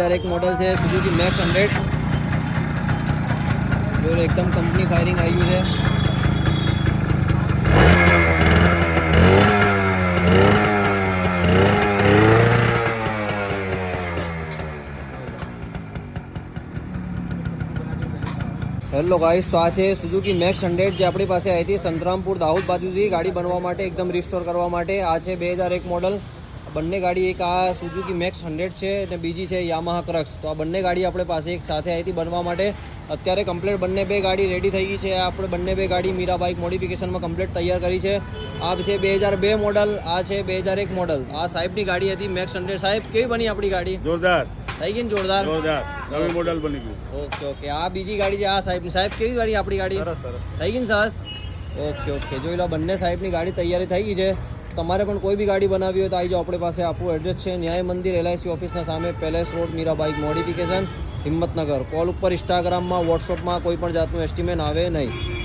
એક મોડલ છે Suzuki max 100 જો એકદમ કંપની ફાયરિંગ આવ્યું છે. હેલો ગાઈસ, તો આ છે સુઝુકી મેક્સ 100 જે આપણી પાસે આવી હતી સંતરામપુર દાહોદ બાજુથી ગાડી બનવા માટે, એકદમ રિસ્ટોર કરવા માટે. આ છે 2001 મોડલ. બંને ગાડી, એક આ સુઝુકી મેક્સ 100 છે અને બીજી છે યામાહા ક્રક્સ. તો આ બંને ગાડી આપણે પાસે એક સાથે આવી હતી બનવા માટે. અત્યારે કમ્પ્લીટ બંને બે ગાડી રેડી થઈ ગઈ છે. આપણે બંને બે ગાડી મીરા બાઇક મોડિફિકેશનમાં કમ્પ્લીટ તૈયાર કરી છે. આ છે 2002 મોડલ, આ છે 2001 મોડલ. આ સાહેબની ગાડી હતી મેક્સ 100. સાહેબ, કેવી બની આપણી ગાડી? જોરદાર થઈ ગઈ ને? જોરદાર નવી મોડલ બની ગયું. Okay okay. આ બીજી ગાડી છે આ સાહેબની. સાહેબ, કેવી ગાડી આપણી ગાડી? સરસ સરસ થઈ ગઈ ને? સરસ. Okay okay. જોઈ લો, બંને સાહેબની ગાડી તૈયારી થઈ ગઈ છે. તમારે પણ કોઈ બી ગાડી બનાવી હોય તો આવી જાઓ આપણી પાસે. આપણું એડ્રેસ છે ન્યાય મંદિર LIC ઓફિસના સામે, palace road, Meera bike modification, Himmatnagar. Call ઉપર, ઇન્સ્ટાગ્રામમાં, વોટ્સઅપમાં કોઈ પણ જાતનું એસ્ટિમેટ આવે નહીં.